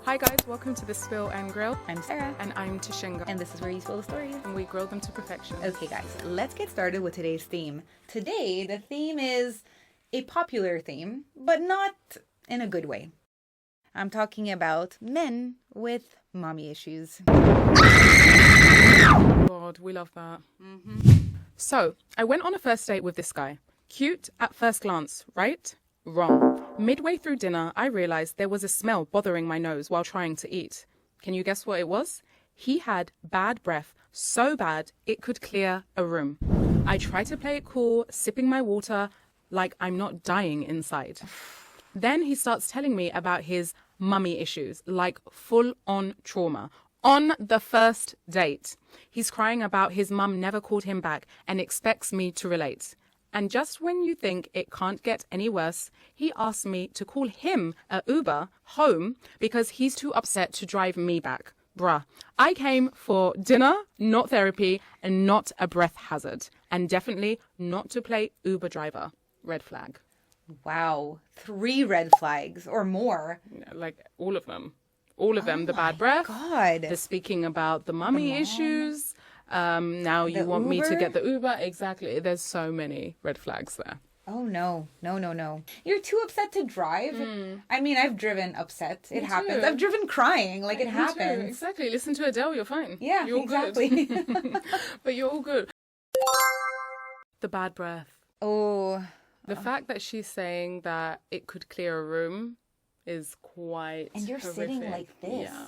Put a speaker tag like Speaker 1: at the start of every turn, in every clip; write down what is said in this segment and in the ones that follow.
Speaker 1: Hi guys, welcome to the Spill and Grill.
Speaker 2: I'm Sarah.
Speaker 1: And I'm Tishinga.
Speaker 2: And this is where you spill the stories.
Speaker 1: And we grill them to perfection.
Speaker 2: Okay guys, let's get started with today's theme. Today, the theme is a popular theme, but not in a good way. I'm talking about men with mommy issues.
Speaker 1: God, we love that. So, I went on a first date with this guy. Cute at first glance, right? Wrong. Midway through dinner, I realized there was a smell bothering my nose while trying to eat. Can you guess what it was? He had bad breath, so bad it could clear a room. I tried to play it cool, sipping my water like I'm not dying inside. Then he starts telling me about his mummy issues, like full-on trauma. On the first date, he's crying about his mum never called him back and expects me to relate. And just when you think it can't get any worse, he asked me to call him a Uber home because he's too upset to drive me back. Bruh, I came for dinner, not therapy, and not a breath hazard. And definitely not to play Uber driver. Red flag.
Speaker 2: Wow, 3 red flags or more.
Speaker 1: Like all of them. All of them. The bad breath.
Speaker 2: God.
Speaker 1: The speaking about the mummy issues. Now you want me to get the Uber. Exactly. There's so many red flags there.
Speaker 2: Oh, no. No. You're too upset to drive. I mean, I've driven upset. It happens.
Speaker 1: too.
Speaker 2: I've driven crying. Like, it
Speaker 1: Me
Speaker 2: happens.
Speaker 1: too. Exactly. Listen to Adele. You're fine.
Speaker 2: Yeah,
Speaker 1: you're
Speaker 2: exactly.
Speaker 1: Good. But you're all good. The bad breath.
Speaker 2: Oh.
Speaker 1: The fact that she's saying that it could clear a room is quite
Speaker 2: And you're
Speaker 1: horrific.
Speaker 2: sitting like this.
Speaker 1: Yeah.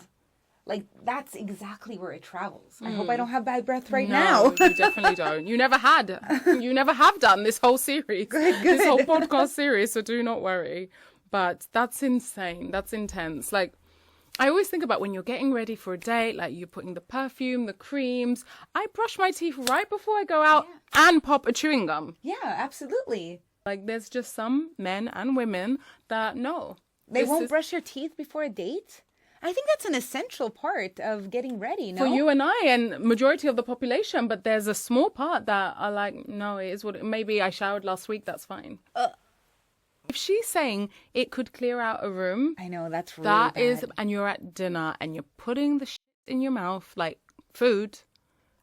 Speaker 2: Like, that's exactly where it travels. I hope I don't have bad breath right
Speaker 1: No,
Speaker 2: now.
Speaker 1: you definitely don't. You never had. You never have done this whole series.
Speaker 2: Good.
Speaker 1: This whole podcast series, so do not worry. But that's insane. That's intense. Like, I always think about when you're getting ready for a date, like you're putting the perfume, the creams. I brush my teeth right before I go out and pop a chewing gum.
Speaker 2: Yeah, absolutely.
Speaker 1: Like, there's just some men and women that no.
Speaker 2: They won't brush your teeth before a date? I think that's an essential part of getting ready, no?
Speaker 1: For you and I and majority of the population, but there's a small part that are like, no, it is what maybe I showered last week, that's fine. If she's saying it could clear out a room,
Speaker 2: I know, that's really
Speaker 1: that
Speaker 2: bad.
Speaker 1: is, and you're at dinner and you're putting the shit in your mouth, like food,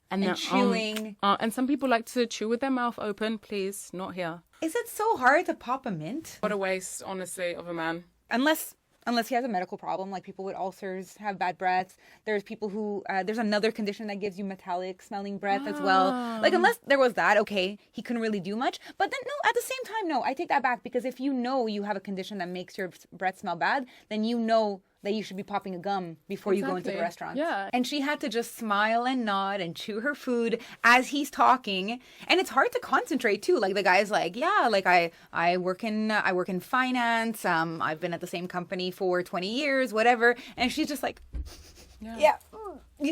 Speaker 1: and
Speaker 2: chewing.
Speaker 1: And some people like to chew with their mouth open. Please, not here.
Speaker 2: Is it so hard to pop a mint?
Speaker 1: What a waste, honestly, of a man.
Speaker 2: Unless he has a medical problem, like people with ulcers have bad breaths. There's people who, there's another condition that gives you metallic smelling breath as well. Like, unless there was that, okay, he couldn't really do much. But then, no, at the same time, no, I take that back. Because if you know you have a condition that makes your breath smell bad, then you know that you should be popping a gum before you go into the restaurant.
Speaker 1: Yeah.
Speaker 2: And she had to just smile and nod and chew her food as he's talking. And it's hard to concentrate too. Like the guy's like, yeah, like I work in finance. I've been at the same company for 20 years, whatever. And she's just like, yeah.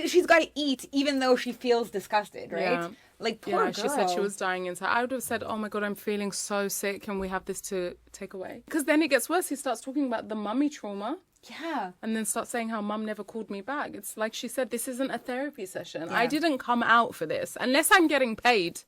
Speaker 2: She's got to eat even though she feels disgusted, right?
Speaker 1: Yeah.
Speaker 2: Like, poor girl.
Speaker 1: She said she was dying inside. I would have said, oh my God, I'm feeling so sick. Can we have this to take away? Because then it gets worse. He starts talking about the mummy trauma.
Speaker 2: Yeah.
Speaker 1: And then starts saying how mum never called me back. It's like she said, this isn't a therapy session. Yeah. I didn't come out for this. Unless I'm getting paid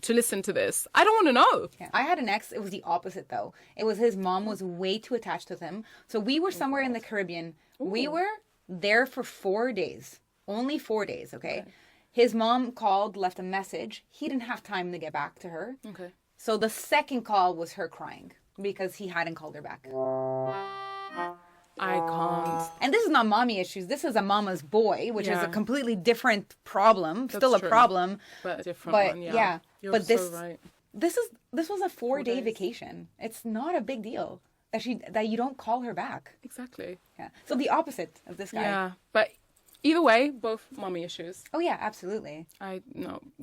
Speaker 1: to listen to this. I don't want to know.
Speaker 2: Yeah. I had an ex. It was the opposite, though. It was his mom was way too attached to him. So we were somewhere in the Caribbean. Ooh. We were there for 4 days. Only 4 days, okay? His mom called, left a message. He didn't have time to get back to her.
Speaker 1: Okay.
Speaker 2: So the second call was her crying because he hadn't called her back.
Speaker 1: I can't.
Speaker 2: And this is not mommy issues. This is a mama's boy, which is a completely different problem.
Speaker 1: That's
Speaker 2: still a
Speaker 1: true.
Speaker 2: problem.
Speaker 1: But a different one, yeah. You're
Speaker 2: but
Speaker 1: so right.
Speaker 2: This was a 4-day vacation. It's not a big deal that you don't call her back.
Speaker 1: Exactly.
Speaker 2: Yeah. So the opposite of this guy.
Speaker 1: Yeah. But either way, both mommy issues.
Speaker 2: Oh yeah, absolutely.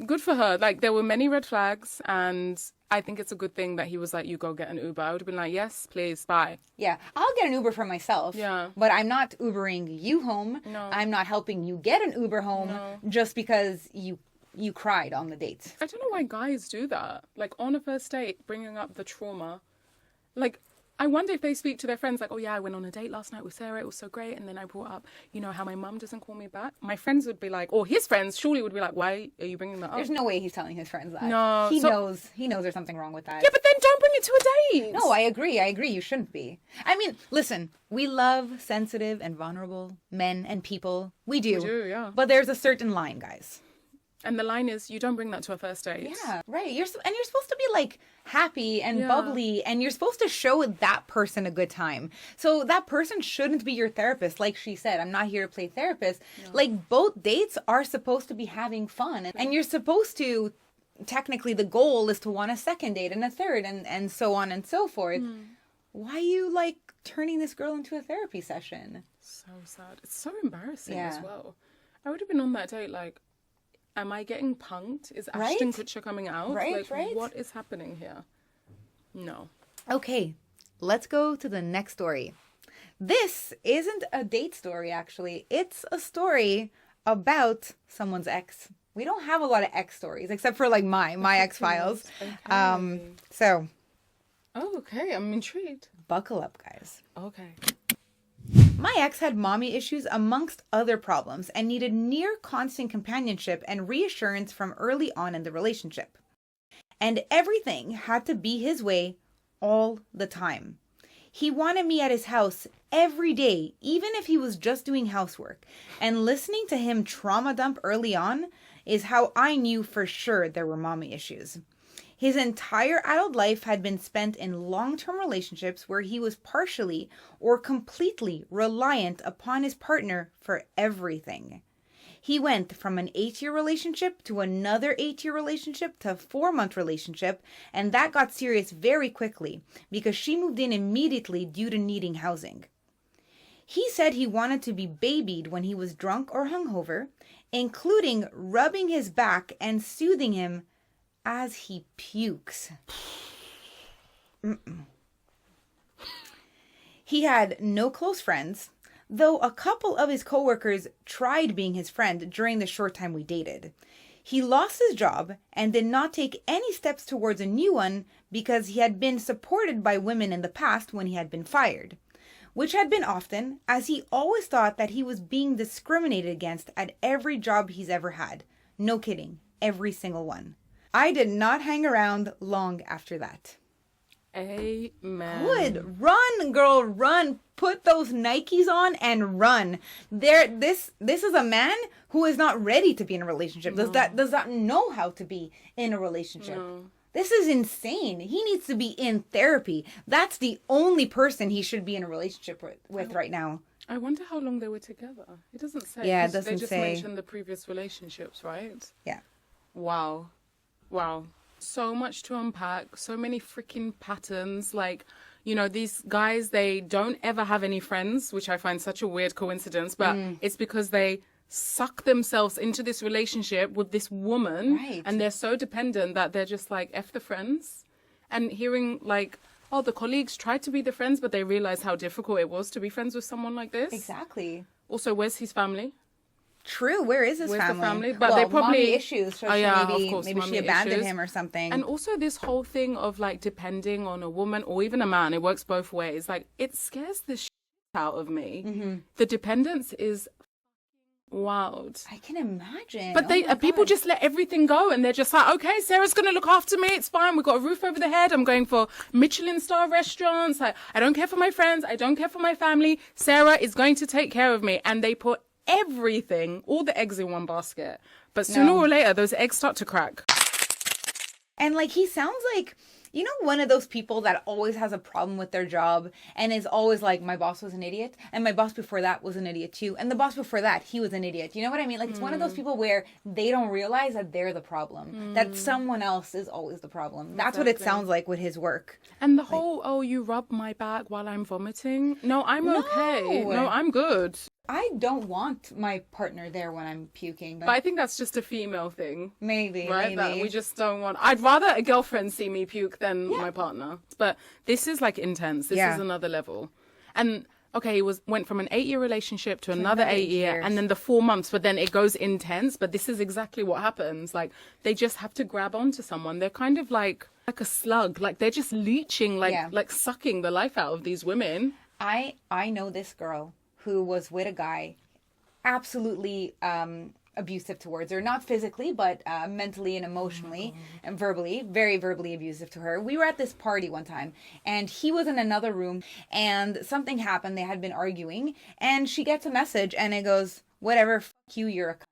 Speaker 1: Good for her. Like, there were many red flags, and I think it's a good thing that he was like, you go get an Uber. I would have been like, yes, please, bye.
Speaker 2: Yeah, I'll get an Uber for myself.
Speaker 1: Yeah.
Speaker 2: But I'm not Ubering you home.
Speaker 1: No.
Speaker 2: I'm not helping you get an Uber home just because you cried on the date.
Speaker 1: I don't know why guys do that. Like, on a first date, bringing up the trauma. Like, I wonder if they speak to their friends like, oh yeah, I went on a date last night with Sarah. It was so great. And then I brought up, how my mum doesn't call me back. My friends would be like, or his friends surely would be like, why are you bringing that up?
Speaker 2: There's no way he's telling his friends that.
Speaker 1: No.
Speaker 2: He knows there's something wrong with that.
Speaker 1: Yeah, but then don't bring it to a date.
Speaker 2: No, I agree. You shouldn't be. I mean, listen, we love sensitive and vulnerable men and people. We do.
Speaker 1: We do, yeah.
Speaker 2: But there's a certain line, guys.
Speaker 1: And the line is, you don't bring that to a first date.
Speaker 2: Yeah, right. You're supposed to be like happy and bubbly, and you're supposed to show that person a good time. So that person shouldn't be your therapist. Like she said, I'm not here to play therapist. No. Like both dates are supposed to be having fun, and you're supposed to. Technically, the goal is to want a second date and a third, and so on and so forth. Why are you like turning this girl into a therapy session?
Speaker 1: So sad. It's so embarrassing as well. I would have been on that date like, am I getting punked? Is Ashton Kutcher coming out?
Speaker 2: Right.
Speaker 1: What is happening here? No.
Speaker 2: Okay, let's go to the next story. This isn't a date story, actually. It's a story about someone's ex. We don't have a lot of ex stories, except for like my X Files.
Speaker 1: Okay.
Speaker 2: So.
Speaker 1: Oh, okay. I'm intrigued.
Speaker 2: Buckle up, guys.
Speaker 1: Okay.
Speaker 2: My ex had mommy issues amongst other problems and needed near constant companionship and reassurance from early on in the relationship. And everything had to be his way all the time. He wanted me at his house every day, even if he was just doing housework. And listening to him trauma dump early on is how I knew for sure there were mommy issues. His entire adult life had been spent in long-term relationships where he was partially or completely reliant upon his partner for everything. He went from an 8-year relationship to another 8-year relationship to a 4-month relationship, and that got serious very quickly because she moved in immediately due to needing housing. He said he wanted to be babied when he was drunk or hungover, including rubbing his back and soothing him as he pukes. He had no close friends, though a couple of his coworkers tried being his friend during the short time we dated. He lost his job and did not take any steps towards a new one because he had been supported by women in the past when he had been fired, which had been often, as he always thought that he was being discriminated against at every job he's ever had. No kidding, every single one. I did not hang around long after that.
Speaker 1: Amen.
Speaker 2: Good. Run, girl, run. Put those Nikes on and run. This is a man who is not ready to be in a relationship.
Speaker 1: No.
Speaker 2: Does not know how to be in a relationship. No. This is insane. He needs to be in therapy. That's the only person he should be in a relationship with right now.
Speaker 1: I wonder how long they were together. It doesn't say.
Speaker 2: Yeah, it doesn't say.
Speaker 1: They just mentioned the previous relationships, right?
Speaker 2: Yeah.
Speaker 1: Wow. So much to unpack. So many freaking patterns. Like, you know, these guys, they don't ever have any friends, which I find such a weird coincidence. But it's because they suck themselves into this relationship with this woman.
Speaker 2: Right.
Speaker 1: And they're so dependent that they're just like, F the friends. And hearing like, oh, the colleagues tried to be the friends, but they realized how difficult it was to be friends with someone like this.
Speaker 2: Exactly.
Speaker 1: Also, where's his family?
Speaker 2: True. Where is his
Speaker 1: Where's
Speaker 2: family?
Speaker 1: the family? But they probably
Speaker 2: mommy issues. So maybe she abandoned
Speaker 1: issues.
Speaker 2: him or something.
Speaker 1: And also this whole thing of like depending on a woman or even a man. It works both ways. Like it scares the shit out of me. Mm-hmm. The dependence is wild.
Speaker 2: I can imagine.
Speaker 1: But people just let everything go, and they're just like, okay, Sarah's gonna look after me. It's fine. We've got a roof over the head. I'm going for Michelin star restaurants. I don't care for my friends. I don't care for my family. Sarah is going to take care of me. And they put everything, all the eggs in one basket. But sooner or later, those eggs start to crack.
Speaker 2: And like, he sounds like, you know, one of those people that always has a problem with their job and is always like, my boss was an idiot. And my boss before that was an idiot too. And the boss before that, he was an idiot. You know what I mean? Like, it's one of those people where they don't realize that they're the problem. That someone else is always the problem. That's what it sounds like with his work.
Speaker 1: And the whole, oh, you rub my back while I'm vomiting? No, I'm okay. No, I'm good.
Speaker 2: I don't want my partner there when I'm puking.
Speaker 1: But I think that's just a female thing.
Speaker 2: Maybe.
Speaker 1: Right? That we just don't want... I'd rather a girlfriend see me puke than my partner. But this is like intense. This is another level. And, okay, he went from an 8-year relationship to another 8 year. And then the 4 months, but then it goes intense. But this is exactly what happens. Like, they just have to grab onto someone. They're kind of like a slug. Like, they're just leeching, like sucking the life out of these women.
Speaker 2: I know this girl who was with a guy, absolutely abusive towards her, not physically, but mentally and emotionally and verbally, very verbally abusive to her. We were at this party one time and he was in another room and something happened. They had been arguing and she gets a message and it goes, whatever, fuck you, you're a cunt.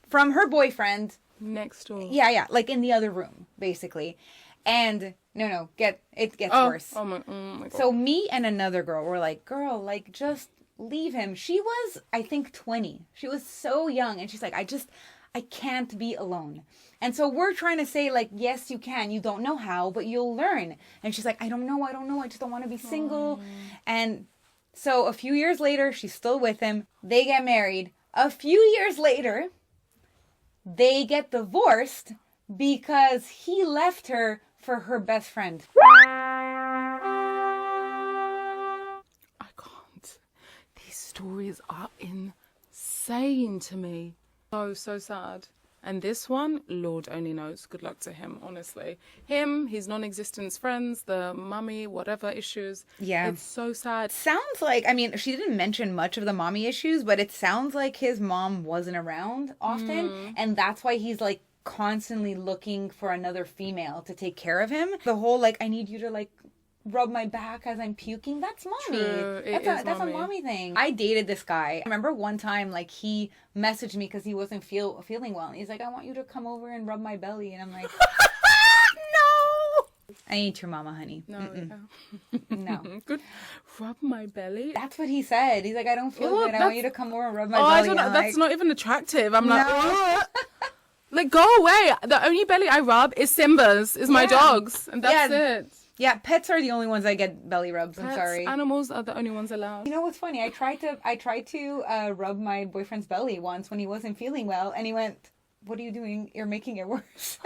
Speaker 2: From her boyfriend.
Speaker 1: Next door.
Speaker 2: Yeah, like in the other room, basically. And no, it gets worse.
Speaker 1: Oh my God.
Speaker 2: So me and another girl were like, girl, like just leave him. She was, I think, 20. She was so young. And she's like, I can't be alone. And so we're trying to say like, yes, you can. You don't know how, but you'll learn. And she's like, I don't know. I just don't want to be single. And so a few years later, she's still with him. They get married. A few years later, they get divorced because he left her for her best friend.
Speaker 1: I can't. These stories are insane to me. So sad. And this one, Lord only knows. Good luck to him, honestly. Him, his non-existent friends, the mummy, whatever issues.
Speaker 2: Yeah.
Speaker 1: It's so sad.
Speaker 2: Sounds like, I mean, she didn't mention much of the mommy issues, but it sounds like his mom wasn't around often. And that's why he's like constantly looking for another female to take care of him. The whole like, I need you to like rub my back as I'm puking. That's mommy.
Speaker 1: True.
Speaker 2: That's a mommy thing. I dated this guy. I remember one time like he messaged me because he wasn't feeling well. And he's like, I want you to come over and rub my belly. And I'm like, no. I ain't your mama, honey.
Speaker 1: No.
Speaker 2: No.
Speaker 1: Good. Rub my belly.
Speaker 2: That's what he said. He's like, I don't feel good. I want you to come over and rub my
Speaker 1: I
Speaker 2: belly.
Speaker 1: don't know.
Speaker 2: I'm
Speaker 1: That's
Speaker 2: like,
Speaker 1: not even attractive. I'm like,
Speaker 2: no.
Speaker 1: like, go away. The only belly I rub is Simba's, is my dog's. And that's it.
Speaker 2: Yeah, pets are the only ones that get belly rubs. I'm
Speaker 1: Pets,
Speaker 2: sorry.
Speaker 1: Animals are the only ones allowed.
Speaker 2: You know what's funny? I tried to rub my boyfriend's belly once when he wasn't feeling well, and he went, "What are you doing? You're making it worse."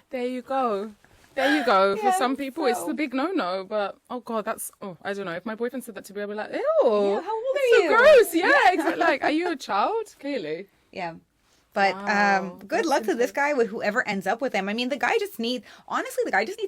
Speaker 1: There you go. There you go. For
Speaker 2: Yeah,
Speaker 1: some people, it's
Speaker 2: so-
Speaker 1: the big no-no. But oh god, I don't know. If my boyfriend said that to me, I'd be like, ew.
Speaker 2: Yeah, how old are
Speaker 1: it's
Speaker 2: you?
Speaker 1: So gross. Yeah, exactly. Like, are you a child? Clearly.
Speaker 2: Yeah. But
Speaker 1: Wow,
Speaker 2: good
Speaker 1: that's
Speaker 2: luck to this guy with whoever ends up with him. I mean, the guy just needs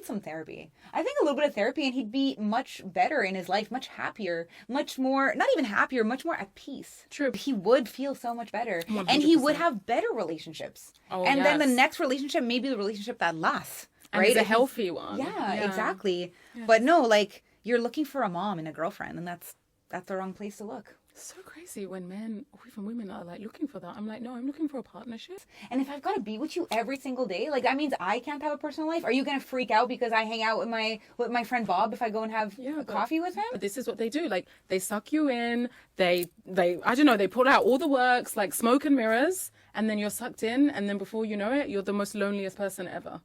Speaker 2: some therapy. I think a little bit of therapy and he'd be much better in his life, much happier, much more, not even happier, much more at peace.
Speaker 1: True.
Speaker 2: He would feel so much better. And he would have better relationships.
Speaker 1: Oh,
Speaker 2: and then the
Speaker 1: yes.
Speaker 2: next relationship may be the relationship that lasts.
Speaker 1: And
Speaker 2: Right?
Speaker 1: it's a
Speaker 2: If he's-
Speaker 1: healthy one.
Speaker 2: Yeah, exactly. But no, like you're looking for a mom and a girlfriend and that's the wrong place to look.
Speaker 1: So crazy when men or even women are like looking for that. I'm like, no, I'm looking for a partnership.
Speaker 2: And if I've got to be with you every single day, like that means I can't have a personal life. Are you gonna freak out because I hang out with my friend Bob if I go and have coffee with him?
Speaker 1: But this is what they do. Like, they suck you in. They I don't know. They pull out all the works, like smoke and mirrors, and then you're sucked in. And then before you know it, you're the most loneliest person ever.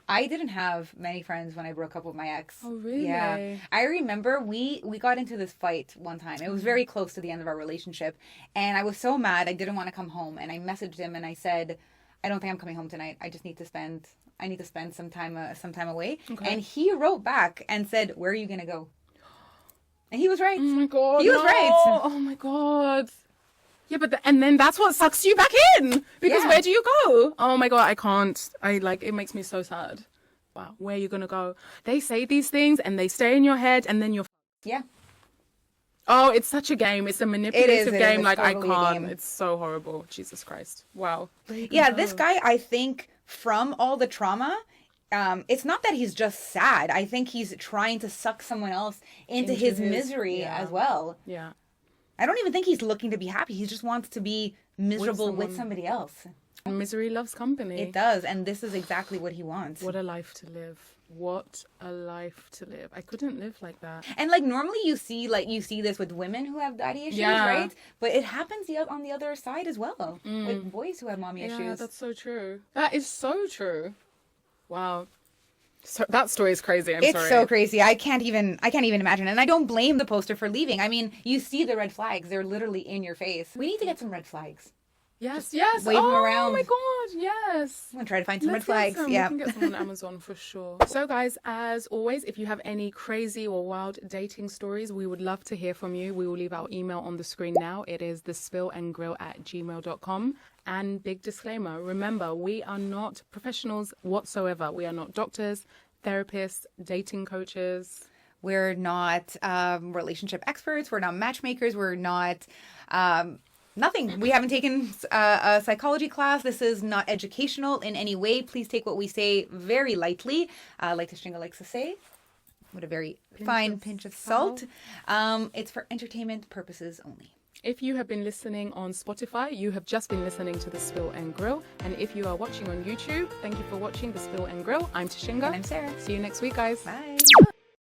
Speaker 2: I didn't have many friends when I broke up with my ex.
Speaker 1: Oh, really?
Speaker 2: Yeah. I remember we got into this fight one time. It was very close to the end of our relationship. And I was so mad I didn't want to come home. And I messaged him and I said, I don't think I'm coming home tonight. I need to spend some time away.
Speaker 1: Okay.
Speaker 2: And he wrote back and said, where are you going to go? And he was right.
Speaker 1: Oh my god.
Speaker 2: He was right.
Speaker 1: Oh my god. Yeah, but and then that's what sucks you back in because
Speaker 2: Yeah.
Speaker 1: where do you go? Oh my god, I can't. It makes me so sad. Wow, where are you gonna go? They say these things and they stay in your head, and then you're.
Speaker 2: Yeah.
Speaker 1: Oh, it's such a game. It's a manipulative
Speaker 2: it is.
Speaker 1: game.
Speaker 2: It's
Speaker 1: Like
Speaker 2: totally a
Speaker 1: I can't.
Speaker 2: game.
Speaker 1: It's so horrible. Jesus Christ. Wow.
Speaker 2: Yeah, this guy, I think from all the trauma, it's not that he's just sad. I think he's trying to suck someone else into his misery as well.
Speaker 1: Yeah.
Speaker 2: I don't even think he's looking to be happy. He just wants to be miserable with
Speaker 1: someone.
Speaker 2: somebody else.
Speaker 1: Misery loves company.
Speaker 2: It does, and this is exactly what he wants.
Speaker 1: What a life to live. What a life to live. I couldn't live like that.
Speaker 2: And like normally you see this with women who have daddy issues,
Speaker 1: Yeah.
Speaker 2: right? But it happens on the other side as well with boys who have mommy
Speaker 1: Yeah,
Speaker 2: issues.
Speaker 1: that's so true. That is so true. Wow. So that story is crazy. I'm
Speaker 2: It's
Speaker 1: sorry.
Speaker 2: so crazy. I can't even imagine. And I don't blame the poster for leaving. I mean, you see the red flags. They're literally in your face. We need to get some red flags.
Speaker 1: Yes, yes.
Speaker 2: wave 'em
Speaker 1: oh
Speaker 2: around.
Speaker 1: my god, yes.
Speaker 2: I'm going to try to find some
Speaker 1: Let's
Speaker 2: red
Speaker 1: get
Speaker 2: flags.
Speaker 1: some.
Speaker 2: Yeah.
Speaker 1: We can get some on Amazon for sure. So guys, as always, if you have any crazy or wild dating stories, we would love to hear from you. We will leave our email on the screen now. It is thespillandgrill@gmail.com. And big disclaimer, remember, we are not professionals whatsoever. We are not doctors, therapists, dating coaches.
Speaker 2: We're not relationship experts. We're not matchmakers. We're not nothing. We haven't taken a psychology class. This is not educational in any way. Please take what we say very lightly. Like Tashinga likes to say, with a very fine pinch of salt. It's for entertainment purposes only.
Speaker 1: If you have been listening on Spotify, you have just been listening to The Spill and Grill. And if you are watching on YouTube, thank you for watching The Spill and Grill. I'm Tashinga.
Speaker 2: And I'm Sarah.
Speaker 1: See you next week, guys.
Speaker 2: Bye.